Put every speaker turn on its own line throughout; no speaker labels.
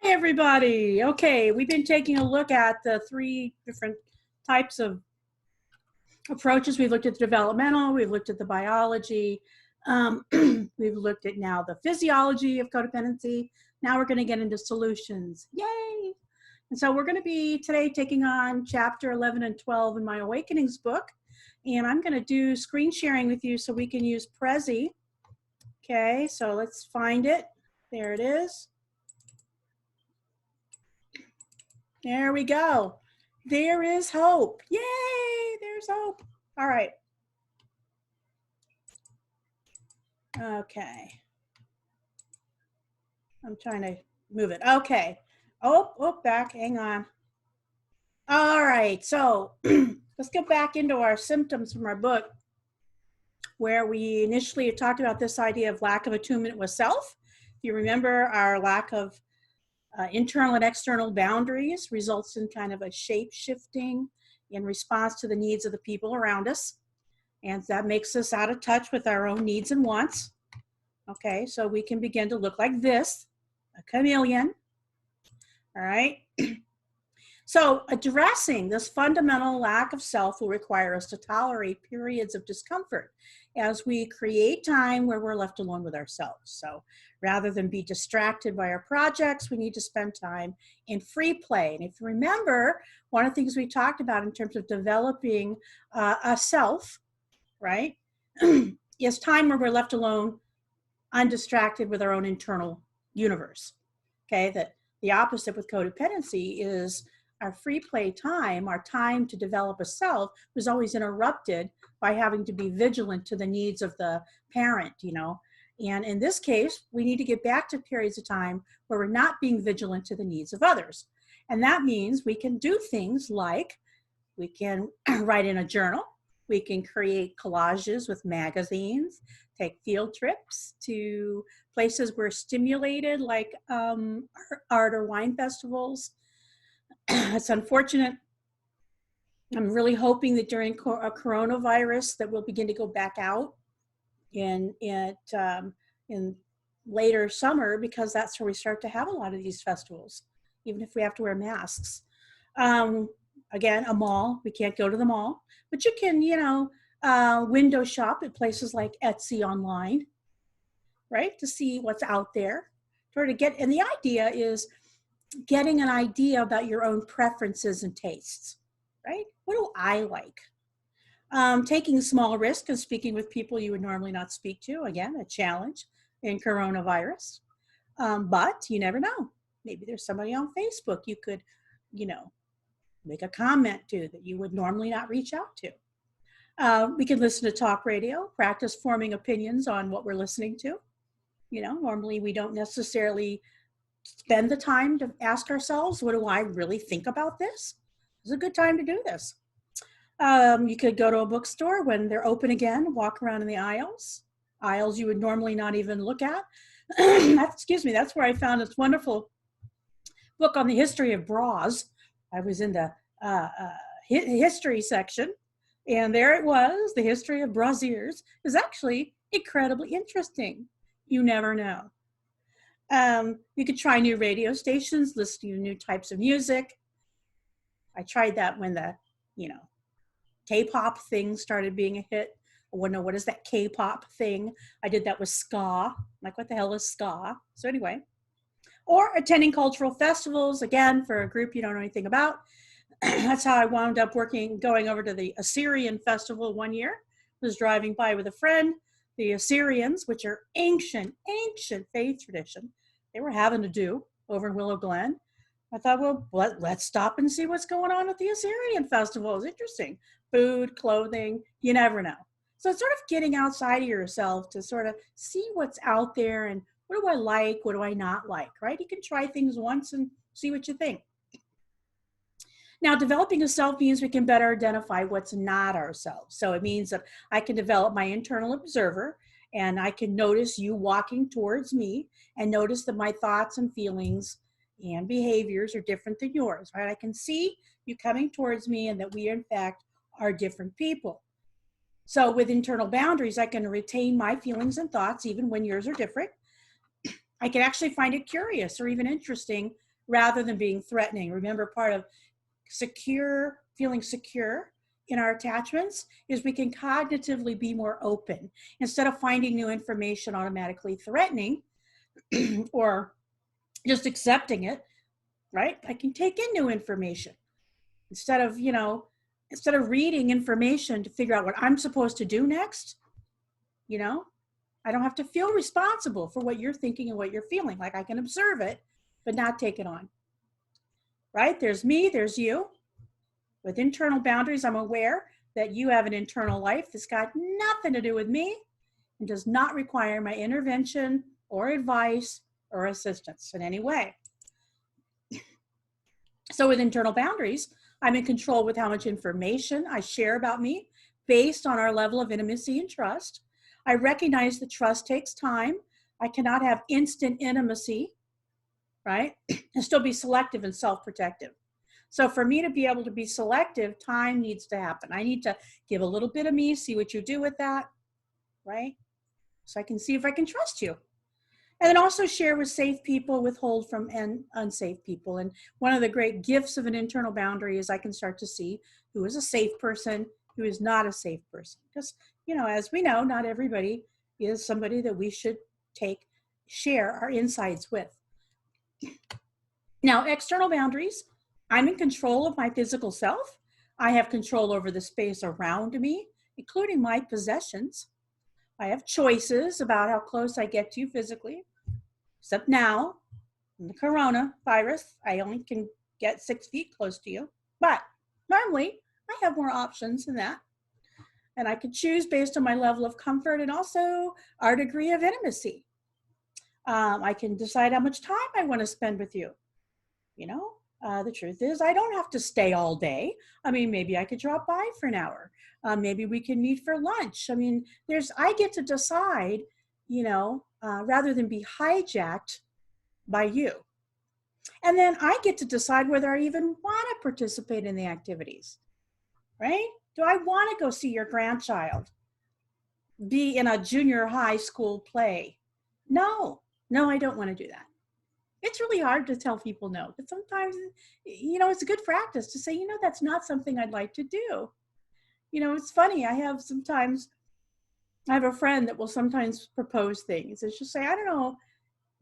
Hi, everybody. Okay, we've been taking a look at the three different types of approaches. We've looked at the developmental, we've looked at the biology, we've looked at now the physiology of codependency. Now we're going to get into solutions. Yay! And so we're going to be today taking on chapter 11 and 12 in my Awakenings book. And I'm going to do screen sharing with you so we can use Prezi. Okay, so let's find it. There it is. There we go. There is hope. Yay, there's hope. All right. Okay. I'm trying to move it. Okay. Oh, back. Hang on. All right. So let's get back into our symptoms from our book, where we initially talked about this idea of lack of attunement with self. If you remember, our lack of internal and external boundaries results in kind of a shape shifting in response to the needs of the people around us. And that makes us out of touch with our own needs and wants. Okay, so we can begin to look like this, a chameleon. All right. So addressing this fundamental lack of self will require us to tolerate periods of discomfort as we create time where we're left alone with ourselves. So rather than be distracted by our projects, we need to spend time in free play. And if you remember, one of the things we talked about in terms of developing a self, right, is time where we're left alone, undistracted with our own internal universe. Okay, that the opposite with codependency is our free play time, our time to develop a self, was always interrupted by having to be vigilant to the needs of the parent, you know. And in this case, we need to get back to periods of time where we're not being vigilant to the needs of others. And that means we can do things like we can write in a journal, we can create collages with magazines, take field trips to places we're stimulated, like art or wine festivals. It's unfortunate. I'm really hoping that during a coronavirus that we'll begin to go back out in later summer, because that's where we start to have a lot of these festivals, even if we have to wear masks. Again, a mall, we can't go to the mall, but you can, window shop at places like Etsy online, right? To see what's out there. And the idea is getting an idea about your own preferences and tastes, right? What do I like? Taking small risks and speaking with people you would normally not speak to. Again, a challenge in coronavirus. But you never know. Maybe there's somebody on Facebook you could, make a comment to that you would normally not reach out to. We can listen to talk radio, practice forming opinions on what we're listening to. Normally we don't necessarily spend the time to ask ourselves, what do I really think about this? It's a good time to do this. You could go to a bookstore when they're open again, walk around in the aisles you would normally not even look at. That's where I found this wonderful book on the history of bras. I was in the history section, and there it was, the history of brasiers. It was actually incredibly interesting. You never know. You could try new radio stations, listen to new types of music. I tried that when the, K-pop thing started being a hit. I want to know, what is that K-pop thing? I did that with ska. Like, what the hell is ska? So anyway, or attending cultural festivals, again, for a group you don't know anything about. That's how I wound up going over to the Assyrian festival one year. I was driving by with a friend. The Assyrians, which are ancient faith tradition, they were having to do over in Willow Glen. I thought, well, let's stop and see what's going on at the Assyrian festival. It's interesting. Food, clothing, you never know. So it's sort of getting outside of yourself to sort of see what's out there and what do I like, what do I not like, right? You can try things once and see what you think. Now, developing a self means we can better identify what's not ourselves. So it means that I can develop my internal observer, and I can notice you walking towards me and notice that my thoughts and feelings and behaviors are different than yours, right? I can see you coming towards me and that we, in fact, are different people. So with internal boundaries, I can retain my feelings and thoughts even when yours are different. I can actually find it curious or even interesting rather than being threatening. Remember, part of feeling secure in our attachments is we can cognitively be more open. Instead of finding new information automatically threatening or just accepting it, right? I can take in new information instead of reading information to figure out what I'm supposed to do next. I don't have to feel responsible for what you're thinking and what you're feeling. Like, I can observe it, but not take it on, right? There's me, there's you. With internal boundaries, I'm aware that you have an internal life that's got nothing to do with me and does not require my intervention or advice or assistance in any way. So with internal boundaries, I'm in control with how much information I share about me based on our level of intimacy and trust. I recognize that trust takes time. I cannot have instant intimacy, right? And still be selective and self-protective. So for me to be able to be selective, time needs to happen. I need to give a little bit of me, see what you do with that, right? So I can see if I can trust you. And then also share with safe people, withhold from unsafe people. And one of the great gifts of an internal boundary is I can start to see who is a safe person, who is not a safe person. Because, as we know, not everybody is somebody that we should share our insides with. Now, external boundaries, I'm in control of my physical self. I have control over the space around me, including my possessions. I have choices about how close I get to you physically, except now, in the coronavirus, I only can get 6 feet close to you. But normally, I have more options than that. And I can choose based on my level of comfort and also our degree of intimacy. I can decide how much time I want to spend with you. The truth is, I don't have to stay all day. I mean, maybe I could drop by for an hour. Maybe we can meet for lunch. I mean, I get to decide, rather than be hijacked by you. And then I get to decide whether I even want to participate in the activities, right? Do I want to go see your grandchild be in a junior high school play? No, I don't want to do that. It's really hard to tell people no, but sometimes, it's a good practice to say, that's not something I'd like to do. It's funny. I have a friend that will sometimes propose things. And she'll say, I don't know,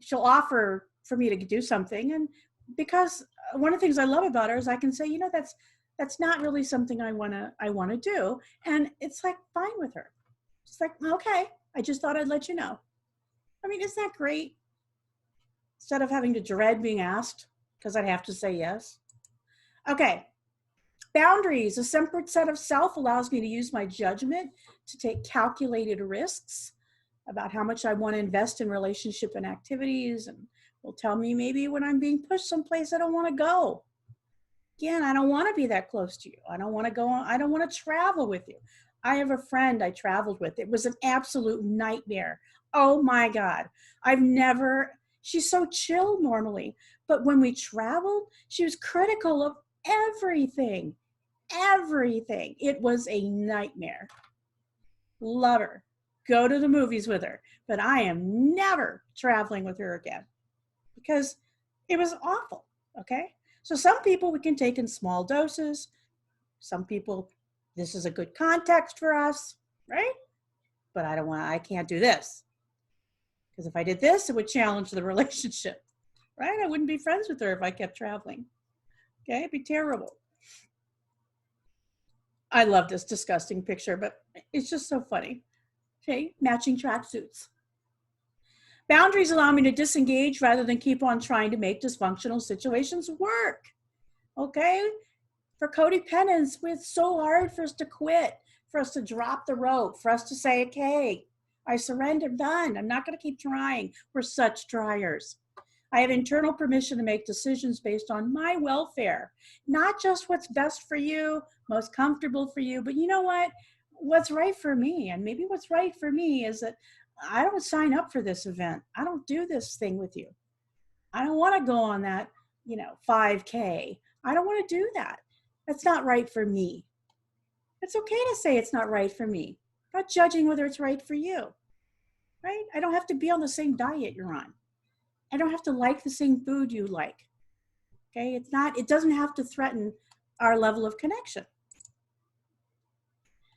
she'll offer for me to do something. And because one of the things I love about her is I can say, that's not really something I want to do. And it's like, fine with her. She's like, okay, I just thought I'd let you know. I mean, isn't that great? Instead of having to dread being asked because I'd have to say yes. Okay. Boundaries, a separate set of self allows me to use my judgment to take calculated risks about how much I want to invest in relationship and activities, and will tell me maybe when I'm being pushed someplace I don't want to go. Again, I don't want to be that close to you. I don't want to go on. I don't want to travel with you. I have a friend I traveled with. It was an absolute nightmare. Oh my God. She's so chill normally, but when we traveled, she was critical of everything. It was a nightmare. Love her. Go to the movies with her, but I am never traveling with her again because it was awful. Okay. So some people we can take in small doses. Some people, this is a good context for us, right? But I can't do this. Because if I did this, it would challenge the relationship, right? I wouldn't be friends with her if I kept traveling. Okay, it'd be terrible. I love this disgusting picture, but it's just so funny. Okay, matching tracksuits. Boundaries allow me to disengage rather than keep on trying to make dysfunctional situations work. Okay, for codependence, it's so hard for us to quit, for us to drop the rope, for us to say, okay, I surrender, done. I'm not going to keep trying. We're such tryers. I have internal permission to make decisions based on my welfare, not just what's best for you, most comfortable for you, but you know what? What's right for me. And maybe what's right for me is that I don't sign up for this event. I don't do this thing with you. I don't want to go on that, 5K. I don't want to do that. That's not right for me. It's okay to say it's not right for me. I'm not judging whether it's right for you, right? I don't have to be on the same diet you're on. I don't have to like the same food you like. Okay, it doesn't have to threaten our level of connection.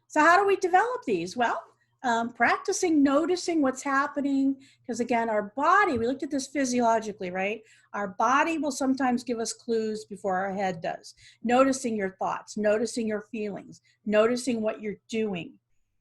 So how do we develop these? Well, practicing noticing what's happening, because again, our body, we looked at this physiologically, right? Our body will sometimes give us clues before our head does. Noticing your thoughts, noticing your feelings, noticing what you're doing.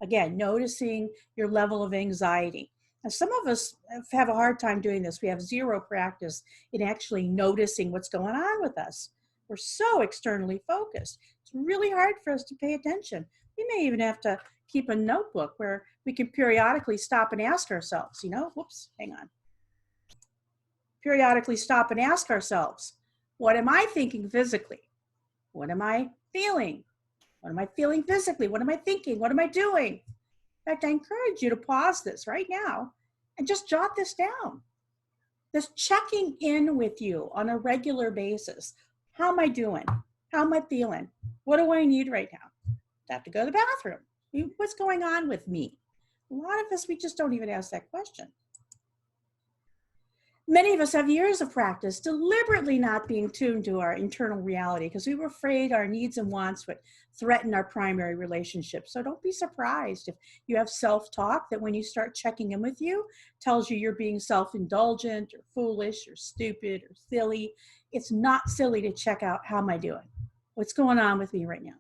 Again, noticing your level of anxiety. And some of us have a hard time doing this. We have zero practice in actually noticing what's going on with us. We're so externally focused. It's really hard for us to pay attention. We may even have to keep a notebook where we can periodically stop and ask ourselves, whoops, hang on. Periodically stop and ask ourselves, what am I thinking physically? What am I feeling? What am I feeling physically? What am I thinking? What am I doing? In fact, I encourage you to pause this right now and just jot this down. Just checking in with you on a regular basis. How am I doing? How am I feeling? What do I need right now? I have to go to the bathroom. What's going on with me? A lot of us, we just don't even ask that question. Many of us have years of practice deliberately not being tuned to our internal reality because we were afraid our needs and wants would threaten our primary relationship. So don't be surprised if you have self-talk that when you start checking in with you, tells you you're being self-indulgent or foolish or stupid or silly. It's not silly to check out, how am I doing? What's going on with me right now?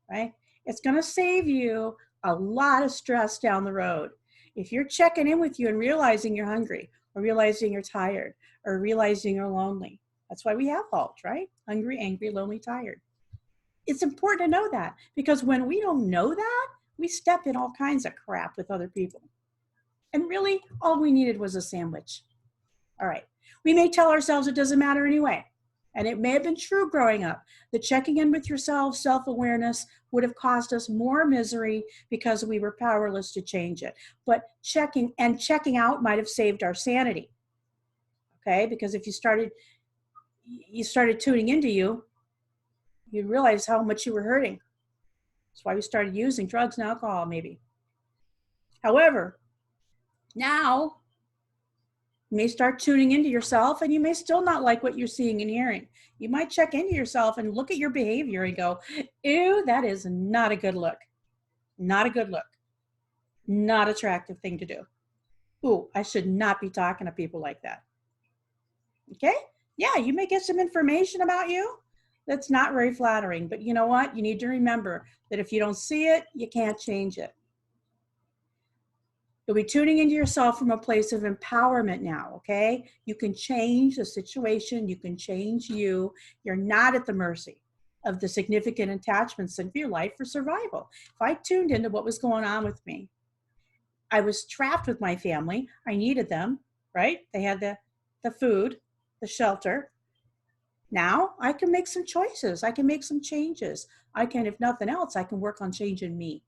Right? It's going to save you a lot of stress down the road. If you're checking in with you and realizing you're hungry, or realizing you're tired, or realizing you're lonely. That's why we have HALT, right? Hungry, angry, lonely, tired. It's important to know that, because when we don't know that, we step in all kinds of crap with other people. And really, all we needed was a sandwich. All right. We may tell ourselves it doesn't matter anyway. And it may have been true growing up. The checking in with yourself, self-awareness would have caused us more misery because we were powerless to change it. But checking out might have saved our sanity. Okay? Because if you started tuning into you, you'd realize how much you were hurting. That's why we started using drugs and alcohol, maybe. However, now you may start tuning into yourself and you may still not like what you're seeing and hearing. You might check into yourself and look at your behavior and go, ew, that is not a good look. Not a good look. Not an attractive thing to do. Ooh, I should not be talking to people like that. Okay? Yeah, you may get some information about you that's not very flattering, but you know what? You need to remember that if you don't see it, you can't change it. You'll be tuning into yourself from a place of empowerment now, okay? You can change the situation. You can change you. You're not at the mercy of the significant attachments of your life for survival. If I tuned into what was going on with me, I was trapped with my family. I needed them, right? They had the food, the shelter. Now I can make some choices. I can make some changes. I can, if nothing else, I can work on changing me.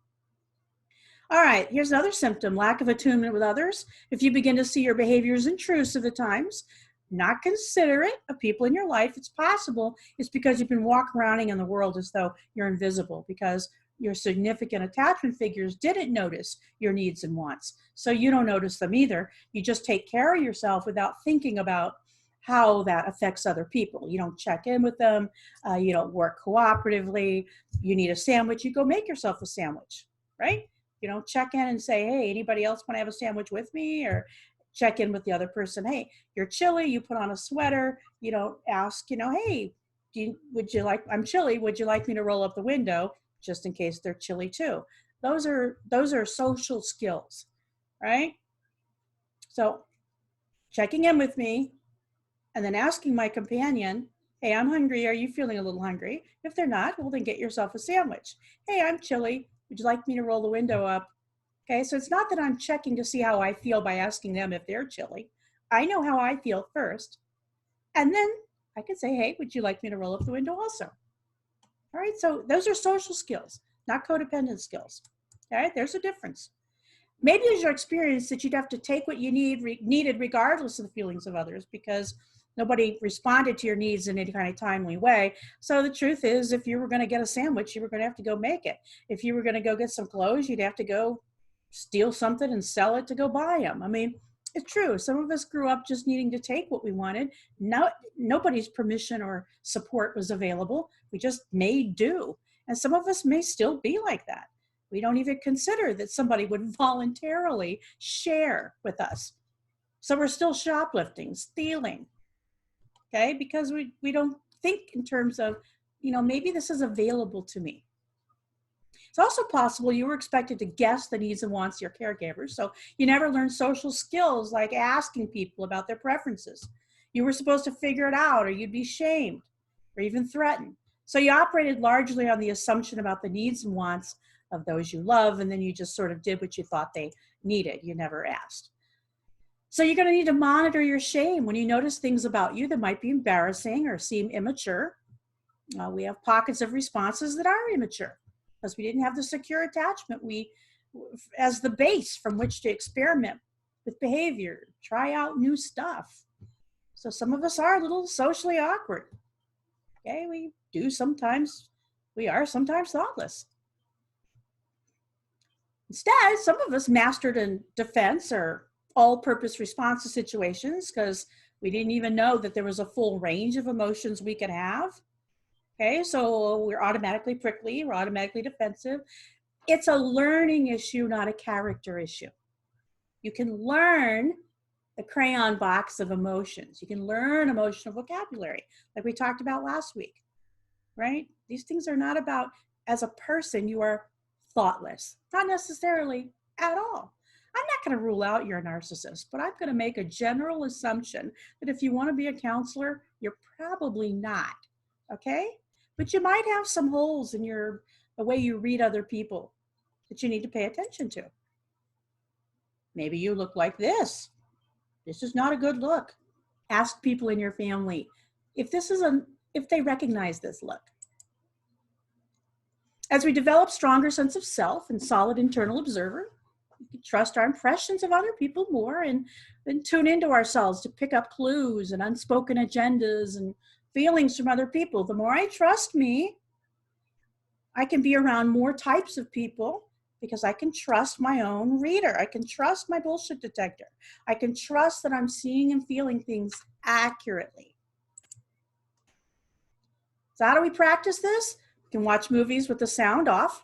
All right, here's another symptom, lack of attunement with others. If you begin to see your behaviors intrusive at times, not considerate of people in your life, it's possible it's because you've been walking around in the world as though you're invisible, because your significant attachment figures didn't notice your needs and wants. So you don't notice them either. You just take care of yourself without thinking about how that affects other people. You don't check in with them. You don't work cooperatively. You need a sandwich, you go make yourself a sandwich, right? You don't check in and say, hey, anybody else want to have a sandwich with me? Or check in with the other person. Hey, you're chilly, you put on a sweater. You don't ask, hey, I'm chilly, would you like me to roll up the window? Just in case they're chilly too. Those are social skills, right? So checking in with me and then asking my companion, hey, I'm hungry. Are you feeling a little hungry? If they're not, well, then get yourself a sandwich. Hey, I'm chilly. Would you like me to roll the window up? Okay, so it's not that I'm checking to see how I feel by asking them if they're chilly. I know how I feel first. And then I can say, hey, would you like me to roll up the window also? All right, so those are social skills, not codependent skills. All right, there's a difference. Maybe it's your experience that you'd have to take what you needed regardless of the feelings of others, because nobody responded to your needs in any kind of timely way. So the truth is, if you were going to get a sandwich, you were going to have to go make it. If you were going to go get some clothes, you'd have to go steal something and sell it to go buy them. I mean, It's true. Some of us grew up just needing to take what we wanted. No, nobody's permission or support was available. We just made do. And some of us may still be like that. We don't even consider that somebody would voluntarily share with us. So we're still shoplifting, stealing, okay? Because we don't think in terms of, maybe this is available to me. It's also possible you were expected to guess the needs and wants of your caregivers, so you never learned social skills like asking people about their preferences. You were supposed to figure it out, or you'd be shamed or even threatened. So you operated largely on the assumption about the needs and wants of those you love, and then you just sort of did what you thought they needed. You never asked. So you're going to need to monitor your shame when you notice things about you that might be embarrassing or seem immature. We have pockets of responses that are immature because we didn't have the secure attachment as the base from which to experiment with behavior, try out new stuff. So some of us are a little socially awkward. Okay, we are sometimes thoughtless. Instead, some of us mastered in defense or all-purpose response to situations because we didn't even know that there was a full range of emotions we could have. Okay, so we're automatically prickly, we're automatically defensive. It's a learning issue, not a character issue. You can learn the crayon box of emotions. You can learn emotional vocabulary, like we talked about last week, right? These things are not about, as a person, you are thoughtless. Not necessarily at all. I'm not going to rule out you're a narcissist, but I'm going to make a general assumption that if you want to be a counselor, you're probably not, okay? But you might have some holes in the way you read other people that you need to pay attention to. Maybe you look like this. This is not a good look. Ask people in your family if they recognize this look. As we develop stronger sense of self and solid internal observer, we can trust our impressions of other people more and then tune into ourselves to pick up clues and unspoken agendas and feelings from other people. The more I trust me, I can be around more types of people because I can trust my own reader. I can trust my bullshit detector. I can trust that I'm seeing and feeling things accurately. So how do we practice this? We can watch movies with the sound off,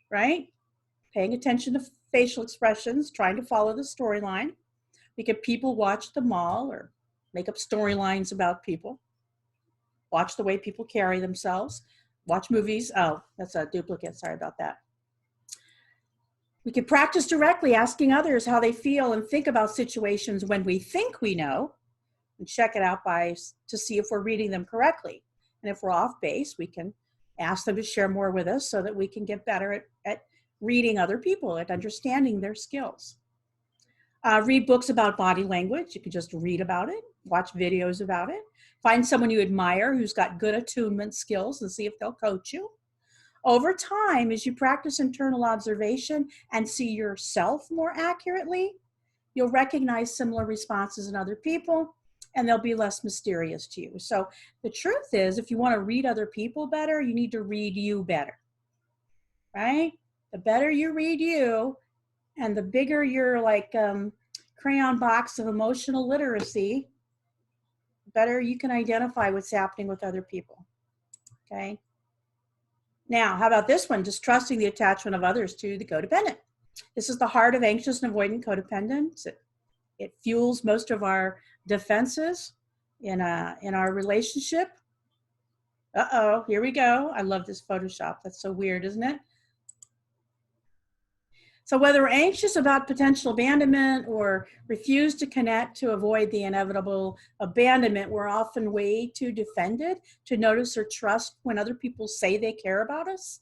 right? Paying attention to facial expressions, trying to follow the storyline. We can people watch the mall or make up storylines about people. Watch the way people carry themselves. Watch movies. Oh, that's a duplicate. Sorry about that. We can practice directly asking others how they feel and think about situations when we think we know, and check it out to see if we're reading them correctly. And if we're off base, we can ask them to share more with us so that we can get better at reading other people, at understanding their skills. Read books about body language. You can just read about it, watch videos about it. Find someone you admire who's got good attunement skills and see if they'll coach you. Over time, as you practice internal observation and see yourself more accurately, you'll recognize similar responses in other people and they'll be less mysterious to you. So the truth is, if you want to read other people better, you need to read you better, right? The better you read you and the bigger your crayon box of emotional literacy, the better you can identify what's happening with other people, okay? Now, how about this one? Distrusting the attachment of others to the codependent. This is the heart of anxious and avoidant codependence. It fuels most of our defenses in our relationship. Uh-oh, here we go. I love this Photoshop. That's so weird, isn't it? So whether we're anxious about potential abandonment or refuse to connect to avoid the inevitable abandonment, we're often way too defended to notice or trust when other people say they care about us.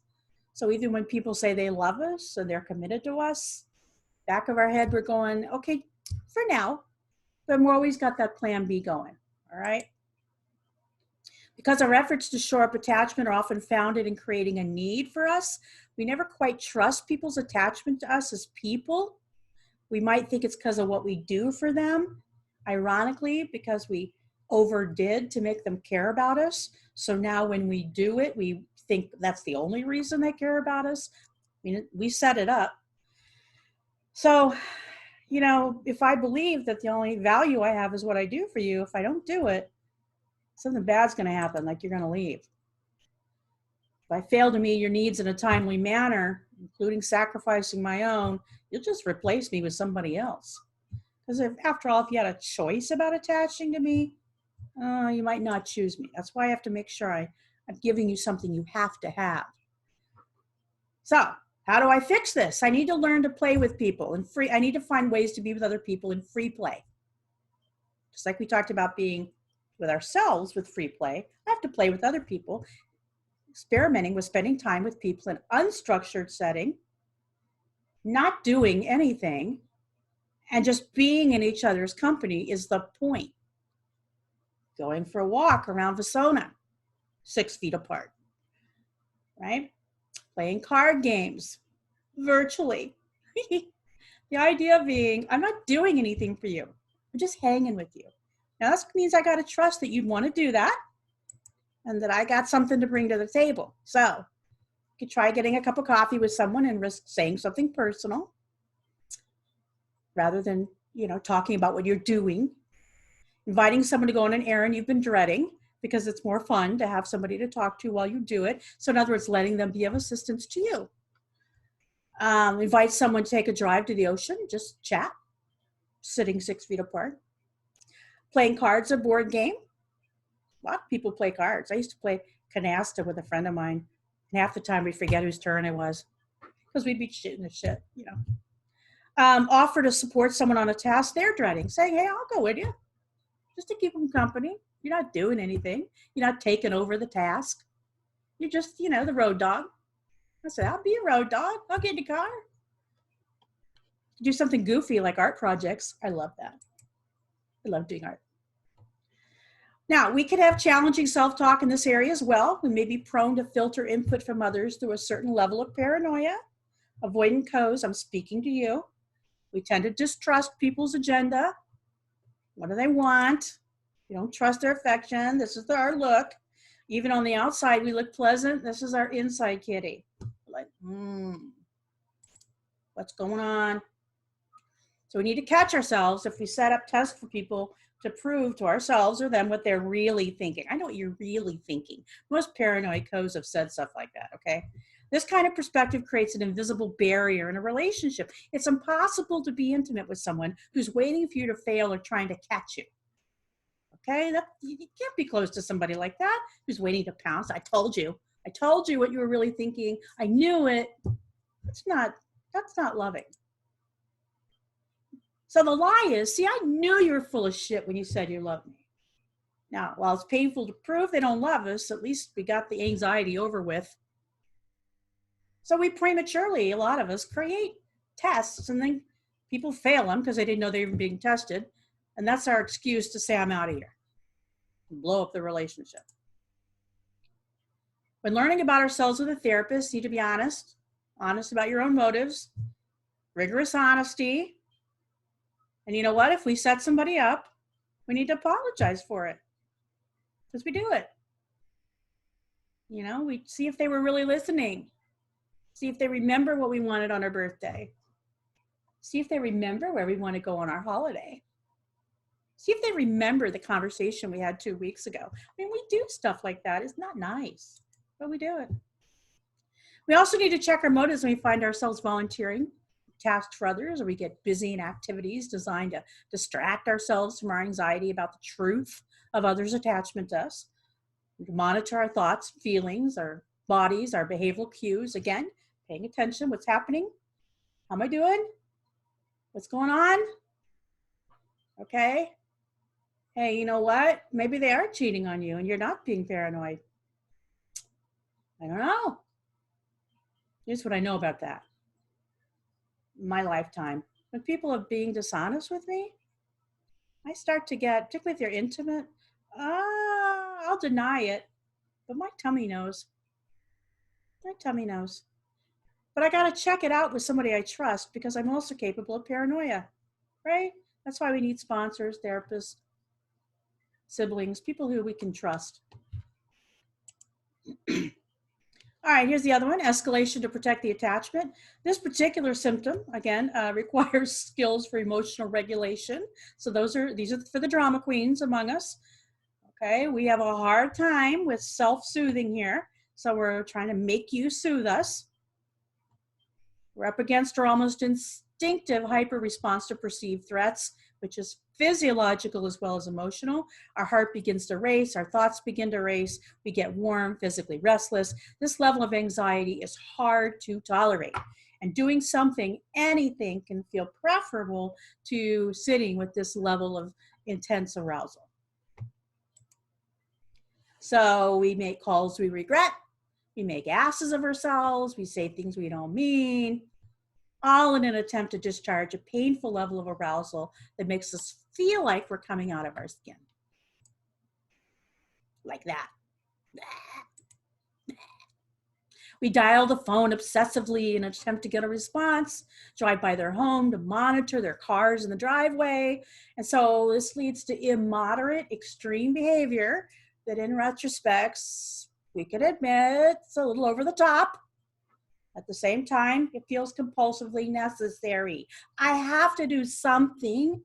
So even when people say they love us and they're committed to us, back of our head, we're going, okay, for now, but we're always got that plan B going, all right? Because our efforts to shore up attachment are often founded in creating a need for us, we never quite trust people's attachment to us as people. We might think it's because of what we do for them, ironically, because we overdid to make them care about us. So now when we do it, we think that's the only reason they care about us. I mean, we set it up. So You know, if I believe that the only value I have is what I do for you, if I don't do it, something bad's going to happen, like you're going to leave. If I fail to meet your needs in a timely manner, including sacrificing my own, you'll just replace me with somebody else. Because after all, if you had a choice about attaching to me, you might not choose me. That's why I have to make sure I'm giving you something you have to have. So, how do I fix this? I need to learn to play with people and free. I need to find ways to be with other people in free play. Just like we talked about being with ourselves with free play, I have to play with other people. Experimenting with spending time with people in unstructured setting, not doing anything, and just being in each other's company is the point. Going for a walk around Vasona, 6 feet apart, right? Playing card games virtually. The idea being, I'm not doing anything for you. I'm just hanging with you. Now, that means I got to trust that you'd want to do that and that I got something to bring to the table. So you could try getting a cup of coffee with someone and risk saying something personal rather than, talking about what you're doing. Inviting someone to go on an errand you've been dreading because it's more fun to have somebody to talk to while you do it. So in other words, letting them be of assistance to you. Invite someone to take a drive to the ocean, just chat, sitting 6 feet apart. Playing cards, a board game. A lot of people play cards. I used to play canasta with a friend of mine. And half the time we forget whose turn it was because we'd be shooting the shit, Offer to support someone on a task they're dreading, saying, hey, I'll go with you, just to keep them company. You're not doing anything. You're not taking over the task. You're just, the road dog. I said, I'll be a road dog. I'll get in the car. Do something goofy like art projects. I love that. I love doing art. Now, we could have challenging self-talk in this area as well. We may be prone to filter input from others through a certain level of paranoia. Avoidant codes, I'm speaking to you. We tend to distrust people's agenda. What do they want? We don't trust their affection. This is our look. Even on the outside, we look pleasant. This is our inside kitty. Like, what's going on? So we need to catch ourselves if we set up tests for people to prove to ourselves or them what they're really thinking. I know what you're really thinking. Most paranoid codes have said stuff like that, okay? This kind of perspective creates an invisible barrier in a relationship. It's impossible to be intimate with someone who's waiting for you to fail or trying to catch you. Okay, you can't be close to somebody like that who's waiting to pounce. I told you what you were really thinking. I knew it. That's not loving. So the lie is, see, I knew you were full of shit when you said you loved me. Now, while it's painful to prove they don't love us, at least we got the anxiety over with. So we prematurely, a lot of us, create tests and then people fail them because they didn't know they were being tested. And that's our excuse to say, I'm out of here. And blow up the relationship. When learning about ourselves with a therapist, you need to be honest about your own motives, rigorous honesty. And you know what? If we set somebody up, we need to apologize for it because we do it. We see if they were really listening. See if they remember what we wanted on our birthday. See if they remember where we want to go on our holiday. See if they remember the conversation we had 2 weeks ago. I mean, we do stuff like that. It's not nice, but we do it. We also need to check our motives when we find ourselves volunteering tasks for others, or we get busy in activities designed to distract ourselves from our anxiety about the truth of others' attachment to us. We can monitor our thoughts, feelings, our bodies, our behavioral cues. Again, paying attention, what's happening? How am I doing? What's going on? Okay. Hey, you know what? Maybe they are cheating on you and you're not being paranoid. I don't know. Here's what I know about that. In my lifetime, when people are being dishonest with me, I start to get, particularly if they're intimate, I'll deny it, but my tummy knows. My tummy knows. But I got to check it out with somebody I trust because I'm also capable of paranoia, right? That's why we need sponsors, therapists, siblings, people who we can trust. All right, here's the other one, escalation to protect the attachment. This particular symptom, again, requires skills for emotional regulation. So these are for the drama queens among us. Okay, we have a hard time with self-soothing here. So we're trying to make you soothe us. We're up against our almost instinctive hyper response to perceived threats, which is physiological as well as emotional. Our heart begins to race, our thoughts begin to race, we get warm, physically restless. This level of anxiety is hard to tolerate. And doing something, anything, can feel preferable to sitting with this level of intense arousal. So we make calls we regret, we make asses of ourselves, we say things we don't mean, all in an attempt to discharge a painful level of arousal that makes us feel like we're coming out of our skin. Like that. We dial the phone obsessively in an attempt to get a response, drive by their home to monitor their cars in the driveway. And so this leads to immoderate, extreme behavior that in retrospect, we can admit it's a little over the top. At the same time, it feels compulsively necessary. I have to do something.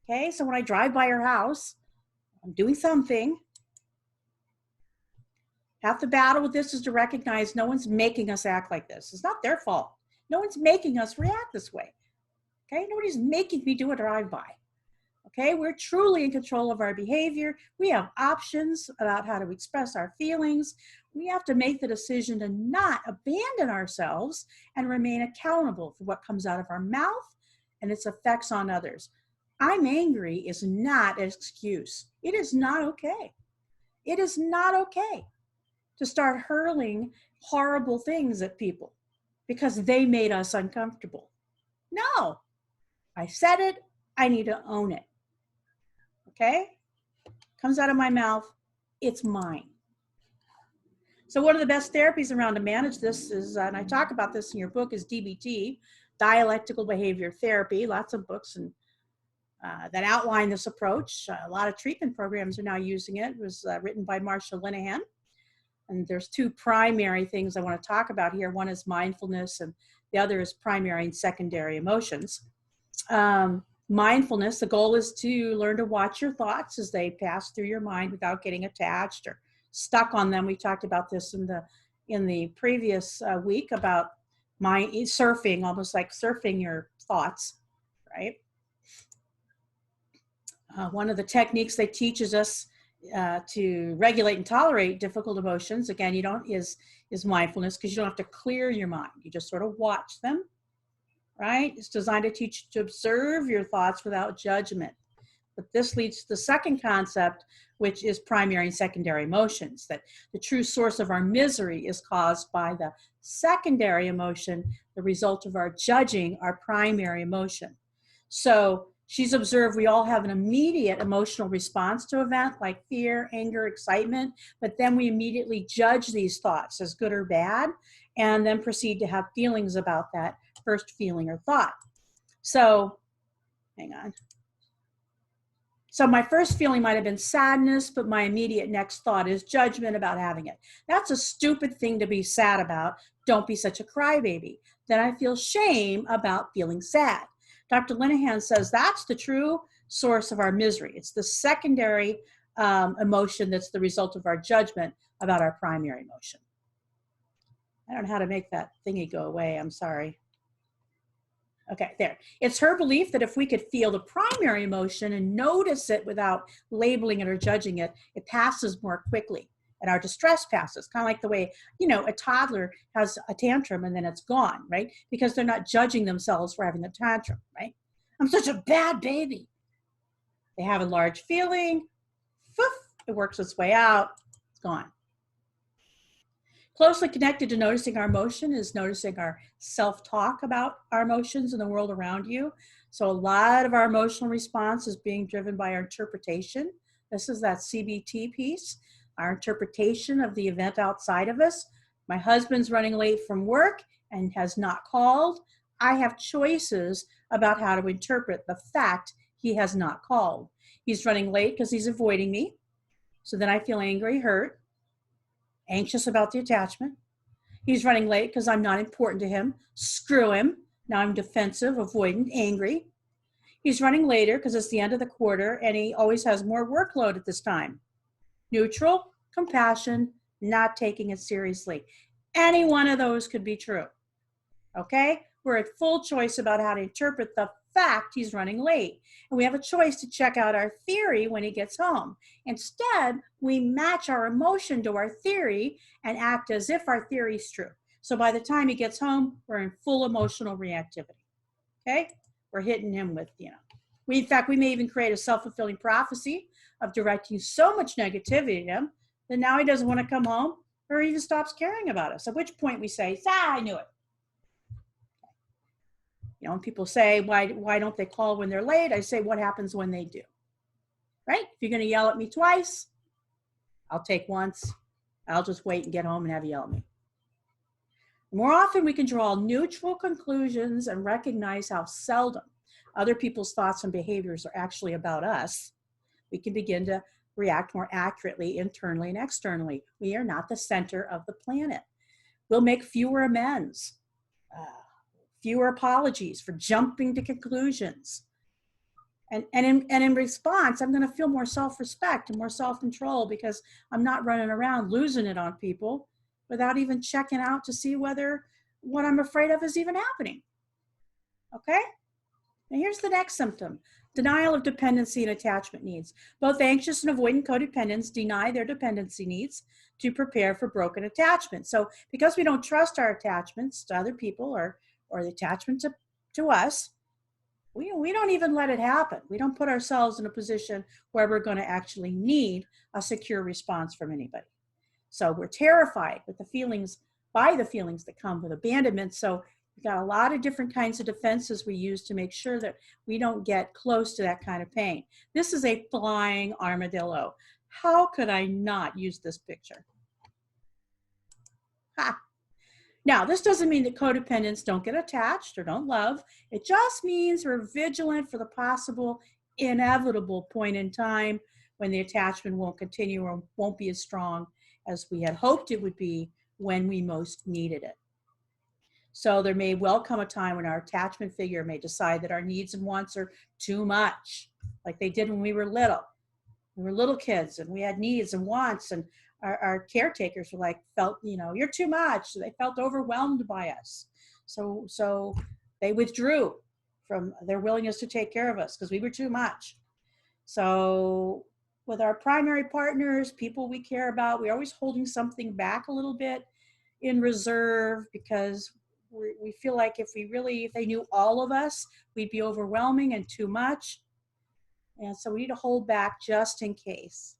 Okay, so when I drive by your house, I'm doing something. Half the battle with this is to recognize no one's making us act like this. It's not their fault. No one's making us react this way. Okay, nobody's making me do a drive-by. Okay, we're truly in control of our behavior. We have options about how to express our feelings. We have to make the decision to not abandon ourselves and remain accountable for what comes out of our mouth and its effects on others. I'm angry is not an excuse. It is not okay. It is not okay to start hurling horrible things at people because they made us uncomfortable. No, I said it, I need to own it. Okay? Comes out of my mouth, it's mine. So one of the best therapies around to manage this is, and I talk about this in your book, is DBT, Dialectical Behavior Therapy. Lots of books and that outline this approach. A lot of treatment programs are now using it. It was written by Marsha Linehan. And there's two primary things I want to talk about here. One is mindfulness, and the other is primary and secondary emotions. Mindfulness, the goal is to learn to watch your thoughts as they pass through your mind without getting attached or stuck on them. We talked about this in the previous week about surfing, almost like surfing your thoughts, right? One of the techniques that teaches us to regulate and tolerate difficult emotions, again, is mindfulness, because you don't have to clear your mind. You just sort of watch them, right? It's designed to teach you to observe your thoughts without judgment. But this leads to the second concept, which is primary and secondary emotions, that the true source of our misery is caused by the secondary emotion, the result of our judging our primary emotion. So she's observed we all have an immediate emotional response to an event like fear, anger, excitement, but then we immediately judge these thoughts as good or bad, and then proceed to have feelings about that first feeling or thought. So, hang on. So my first feeling might have been sadness, but my immediate next thought is judgment about having it. That's a stupid thing to be sad about. Don't be such a crybaby. Then I feel shame about feeling sad. Dr. Linehan says that's the true source of our misery. It's the secondary emotion that's the result of our judgment about our primary emotion. I don't know how to make that thingy go away. I'm sorry. Okay, there. It's her belief that if we could feel the primary emotion and notice it without labeling it or judging it, it passes more quickly and our distress passes. Kind of like the way, a toddler has a tantrum and then it's gone, right? Because they're not judging themselves for having a tantrum, right? I'm such a bad baby. They have a large feeling, it works its way out, it's gone. Closely connected to noticing our emotion is noticing our self-talk about our emotions and the world around you. So a lot of our emotional response is being driven by our interpretation. This is that CBT piece, our interpretation of the event outside of us. My husband's running late from work and has not called. I have choices about how to interpret the fact he has not called. He's running late because he's avoiding me. So then I feel angry, hurt. anxious about the attachment. He's running late because I'm not important to him. Screw him. Now I'm defensive, avoidant, angry. He's running later because it's the end of the quarter and he always has more workload at this time. Neutral, compassion, not taking it seriously. Any one of those could be true. Okay? We're at full choice about how to interpret the fact he's running late. And we have a choice to check out our theory when he gets home. Instead, we match our emotion to our theory and act as if our theory is true. So by the time he gets home, we're in full emotional reactivity. Okay? We're hitting him with, in fact, we may even create a self-fulfilling prophecy of directing so much negativity at him that now he doesn't want to come home or even stops caring about us. At which point we say, I knew it. When people say, why don't they call when they're late? I say, what happens when they do? Right? If you're going to yell at me twice, I'll take once. I'll just wait and get home and have you yell at me. More often, we can draw neutral conclusions and recognize how seldom other people's thoughts and behaviors are actually about us. We can begin to react more accurately internally and externally. We are not the center of the planet. We'll make fewer amends, fewer apologies for jumping to conclusions. And in response, I'm going to feel more self-respect and more self-control because I'm not running around losing it on people without even checking out to see whether what I'm afraid of is even happening. Okay? Now here's the next symptom. Denial of dependency and attachment needs. Both anxious and avoidant codependents deny their dependency needs to prepare for broken attachment. So because we don't trust our attachments to other people or the attachment to us, we don't even let it happen. We don't put ourselves in a position where we're going to actually need a secure response from anybody. So we're terrified by the feelings that come with abandonment. So we've got a lot of different kinds of defenses we use to make sure that we don't get close to that kind of pain. This is a flying armadillo. How could I not use this picture? Ha! Now, this doesn't mean that codependents don't get attached or don't love. It just means we're vigilant for the possible inevitable point in time when the attachment won't continue or won't be as strong as we had hoped it would be when we most needed it. So there may well come a time when our attachment figure may decide that our needs and wants are too much, like they did when we were little. We were little kids and we had needs and wants, and our caretakers were felt, you're too much. They felt overwhelmed by us. So they withdrew from their willingness to take care of us because we were too much. So with our primary partners, people we care about, we're always holding something back a little bit in reserve because we feel like if they knew all of us, we'd be overwhelming and too much. And so we need to hold back just in case.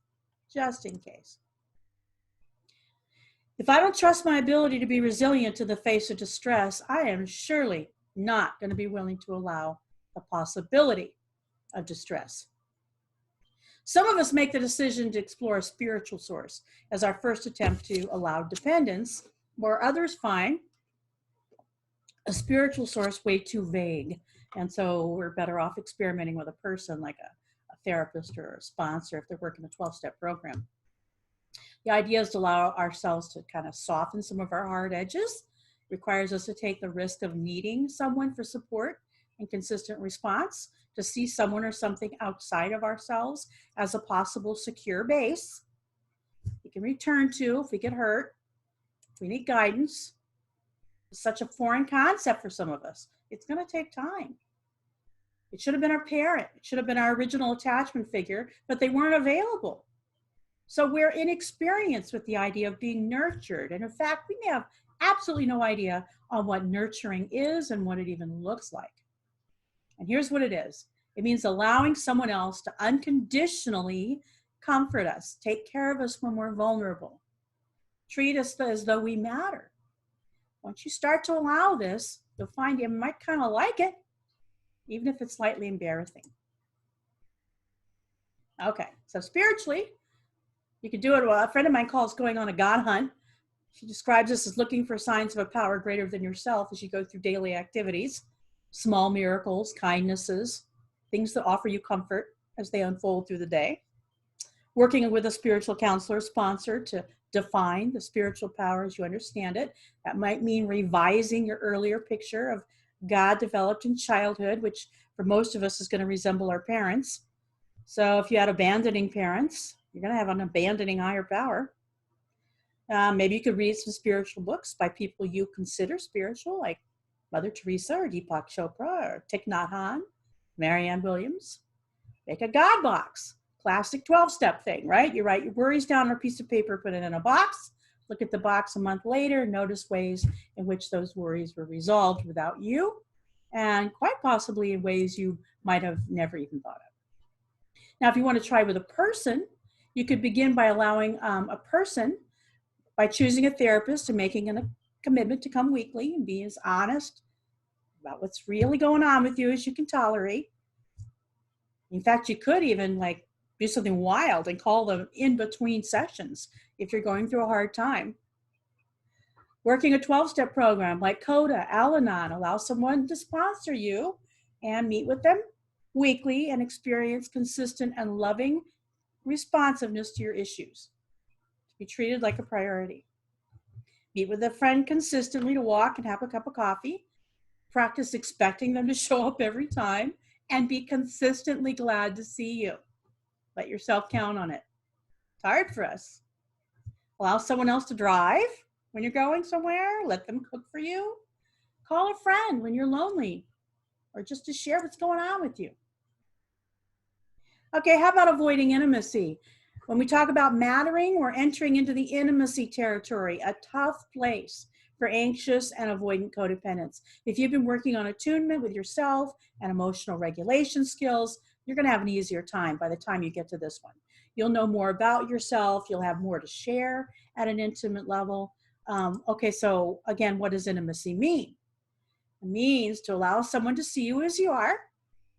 If I don't trust my ability to be resilient in the face of distress, I am surely not going to be willing to allow the possibility of distress. Some of us make the decision to explore a spiritual source as our first attempt to allow dependence, where others find a spiritual source way too vague. And so we're better off experimenting with a person like a therapist or a sponsor if they're working a 12-step program. The idea is to allow ourselves to kind of soften some of our hard edges. It requires us to take the risk of needing someone for support and consistent response, to see someone or something outside of ourselves as a possible secure base we can return to if we get hurt, if we need guidance. It's such a foreign concept for some of us. It's going to take time. It should have been our parent. It should have been our original attachment figure, but they weren't available. So we're inexperienced with the idea of being nurtured. And in fact, we may have absolutely no idea on what nurturing is and what it even looks like. And here's what it is. It means allowing someone else to unconditionally comfort us, take care of us when we're vulnerable, treat us as though we matter. Once you start to allow this, you'll find you might kind of like it, even if it's slightly embarrassing. Okay, so spiritually, you can do it. Well, a friend of mine calls going on a God hunt. She describes this as looking for signs of a power greater than yourself as you go through daily activities, small miracles, kindnesses, things that offer you comfort as they unfold through the day. Working with a spiritual counselor sponsor to define the spiritual power as you understand it. That might mean revising your earlier picture of God developed in childhood, which for most of us is going to resemble our parents. So if you had abandoning parents, you're going to have an abandoning higher power. Maybe you could read some spiritual books by people you consider spiritual, like Mother Teresa or Deepak Chopra or Thich Nhat Hanh, Marianne Williams. Make a God box, classic 12-step thing, right? You write your worries down on a piece of paper, put it in a box, look at the box a month later, notice ways in which those worries were resolved without you, and quite possibly in ways you might have never even thought of. Now, if you want to try with a person, you could begin by allowing a person, by choosing a therapist and making a commitment to come weekly and be as honest about what's really going on with you as you can tolerate. In fact, you could even like do something wild and call them in between sessions if you're going through a hard time. Working a 12-step program like Coda, Al-Anon allows someone to sponsor you and meet with them weekly and experience consistent and loving responsiveness to your issues. To be treated like a priority. Meet with a friend consistently to walk and have a cup of coffee. Practice expecting them to show up every time and be consistently glad to see you. Let yourself count on it. It's hard for us. Allow someone else to drive when you're going somewhere. Let them cook for you. Call a friend when you're lonely or just to share what's going on with you. Okay, how about avoiding intimacy? When we talk about mattering, we're entering into the intimacy territory, a tough place for anxious and avoidant codependents. If you've been working on attunement with yourself and emotional regulation skills, you're going to have an easier time by the time you get to this one. You'll know more about yourself. You'll have more to share at an intimate level. Okay, so again, what does intimacy mean? It means to allow someone to see you as you are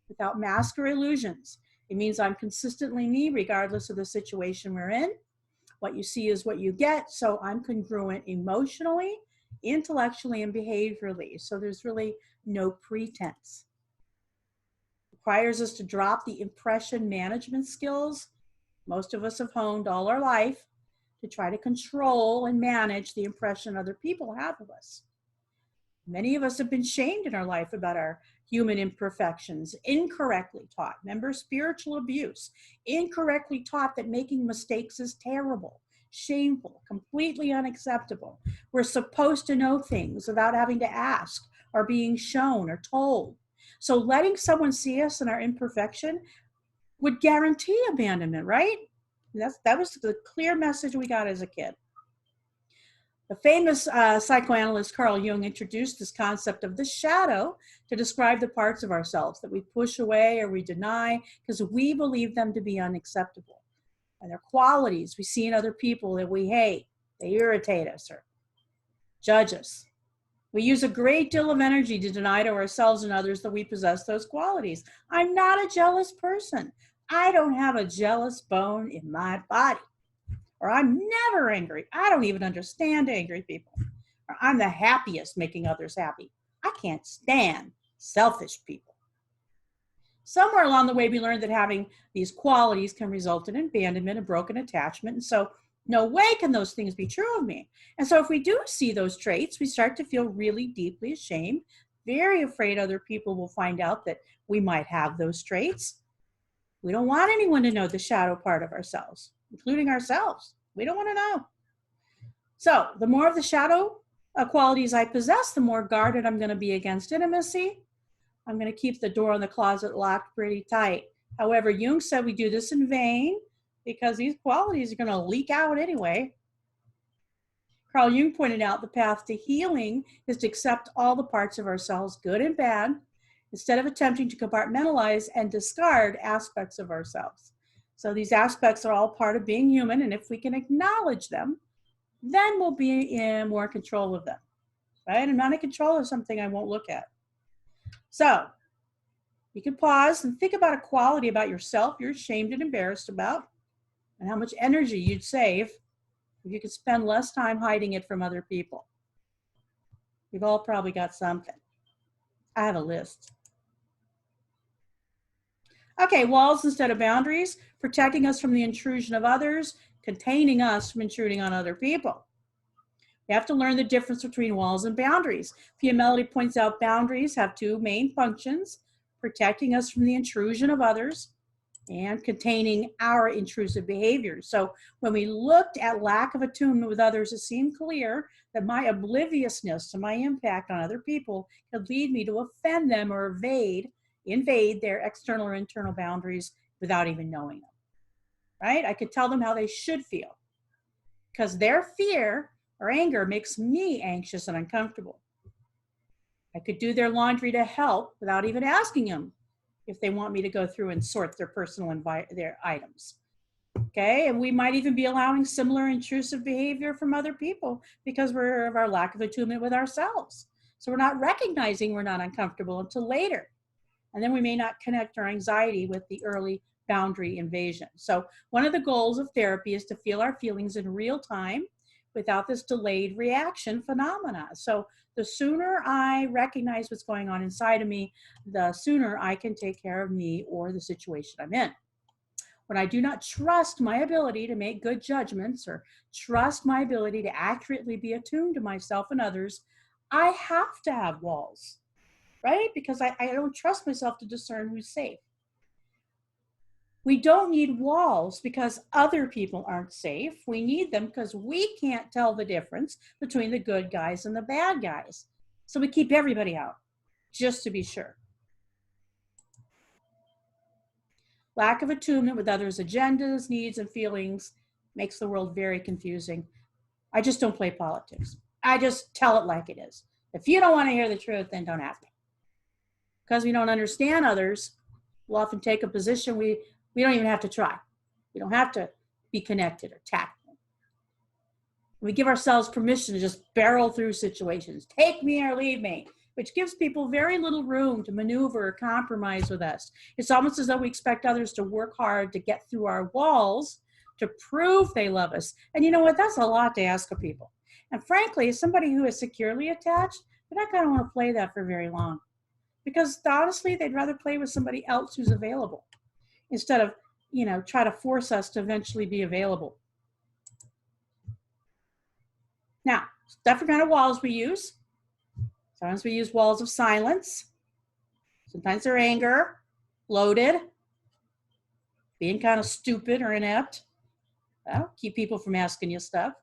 without mask or illusions. It means I'm consistently me regardless of the situation we're in. What you see is what you get, so I'm congruent emotionally, intellectually, and behaviorally. So there's really no pretense. It requires us to drop the impression management skills most of us have honed all our life to try to control and manage the impression other people have of us. Many of us have been shamed in our life about our human imperfections, incorrectly taught. Remember, spiritual abuse, incorrectly taught that making mistakes is terrible, shameful, completely unacceptable. We're supposed to know things without having to ask or being shown or told. So letting someone see us in our imperfection would guarantee abandonment, right? That was the clear message we got as a kid. The famous psychoanalyst Carl Jung introduced this concept of the shadow to describe the parts of ourselves that we push away or we deny because we believe them to be unacceptable. And they're qualities we see in other people that we hate. They irritate us or judge us. We use a great deal of energy to deny to ourselves and others that we possess those qualities. I'm not a jealous person. I don't have a jealous bone in my body. Or I'm never angry. I don't even understand angry people. Or I'm the happiest making others happy. I can't stand selfish people. Somewhere along the way, we learned that having these qualities can result in abandonment and broken attachment. And so no way can those things be true of me. And so if we do see those traits, we start to feel really deeply ashamed, very afraid other people will find out that we might have those traits. We don't want anyone to know the shadow part of ourselves, including ourselves. We don't want to know. So the more of the shadow qualities I possess, the more guarded I'm going to be against intimacy. I'm going to keep the door on the closet locked pretty tight. However, Jung said we do this in vain because these qualities are going to leak out anyway. Carl Jung pointed out the path to healing is to accept all the parts of ourselves, good and bad, instead of attempting to compartmentalize and discard aspects of ourselves. So these aspects are all part of being human, and if we can acknowledge them, then we'll be in more control of them, right? I'm not in control of something I won't look at. So you can pause and think about a quality about yourself you're ashamed and embarrassed about, and how much energy you'd save if you could spend less time hiding it from other people. We've all probably got something. I have a list. Okay, walls instead of boundaries, protecting us from the intrusion of others, containing us from intruding on other people. We have to learn the difference between walls and boundaries. Pia Melody points out boundaries have two main functions: protecting us from the intrusion of others and containing our intrusive behaviors. So when we looked at lack of attunement with others, it seemed clear that my obliviousness to my impact on other people could lead me to offend them or invade their external or internal boundaries without even knowing them, right? I could tell them how they should feel because their fear or anger makes me anxious and uncomfortable. I could do their laundry to help without even asking them if they want me to go through and sort their personal their items. Okay, and we might even be allowing similar intrusive behavior from other people because of our lack of attunement with ourselves. So we're not recognizing we're not uncomfortable until later. And then we may not connect our anxiety with the early boundary invasion. So one of the goals of therapy is to feel our feelings in real time without this delayed reaction phenomena. So the sooner I recognize what's going on inside of me, the sooner I can take care of me or the situation I'm in. When I do not trust my ability to make good judgments or trust my ability to accurately be attuned to myself and others, I have to have walls, right? Because I don't trust myself to discern who's safe. We don't need walls because other people aren't safe. We need them because we can't tell the difference between the good guys and the bad guys. So we keep everybody out, just to be sure. Lack of attunement with others' agendas, needs, and feelings makes the world very confusing. I just don't play politics. I just tell it like it is. If you don't want to hear the truth, then don't ask me. Because we don't understand others, we'll often take a position we don't even have to try. We don't have to be connected or tactful. We give ourselves permission to just barrel through situations. Take me or leave me, which gives people very little room to maneuver or compromise with us. It's almost as though we expect others to work hard to get through our walls to prove they love us. And you know what? That's a lot to ask of people. And frankly, as somebody who is securely attached, they're not going to want to play that for very long. Because honestly, they'd rather play with somebody else who's available instead of, try to force us to eventually be available. Now, different kind of walls we use. Sometimes we use walls of silence. Sometimes they're anger, loaded, being kind of stupid or inept. Well, keep people from asking you stuff.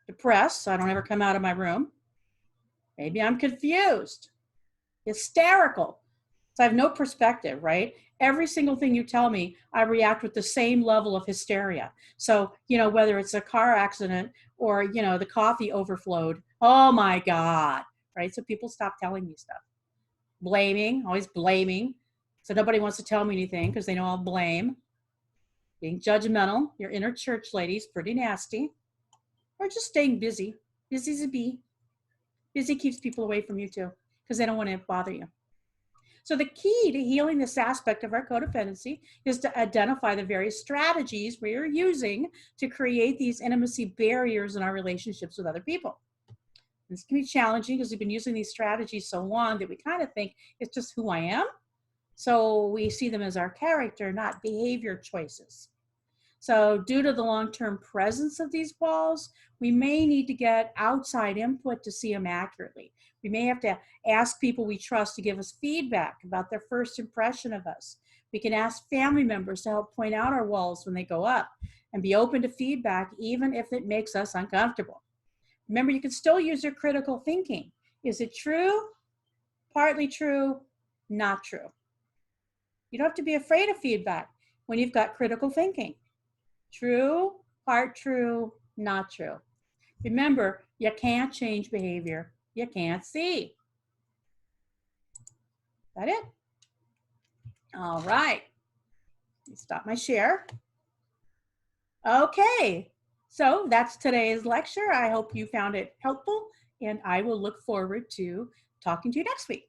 Depressed, so I don't ever come out of my room. Maybe I'm confused. Hysterical. So I have no perspective, right? Every single thing you tell me, I react with the same level of hysteria. So, whether it's a car accident or, the coffee overflowed, oh my God, right? So people stop telling me stuff. Blaming, always blaming. So nobody wants to tell me anything because they know I'll blame. Being judgmental, your inner church lady's pretty nasty. Or just staying busy. Busy's a bee. Busy keeps people away from you too because they don't want to bother you. So the key to healing this aspect of our codependency is to identify the various strategies we are using to create these intimacy barriers in our relationships with other people. This can be challenging because we've been using these strategies so long that we kind of think it's just who I am. So we see them as our character, not behavior choices. So due to the long-term presence of these walls, we may need to get outside input to see them accurately. We may have to ask people we trust to give us feedback about their first impression of us. We can ask family members to help point out our walls when they go up and be open to feedback even if it makes us uncomfortable. Remember, you can still use your critical thinking. Is it true? Partly true? Not true. You don't have to be afraid of feedback when you've got critical thinking. True, part true, not true. Remember, you can't change behavior. You can't see. Is that it? All right. Let me stop my share. Okay. So that's today's lecture. I hope you found it helpful, and I will look forward to talking to you next week.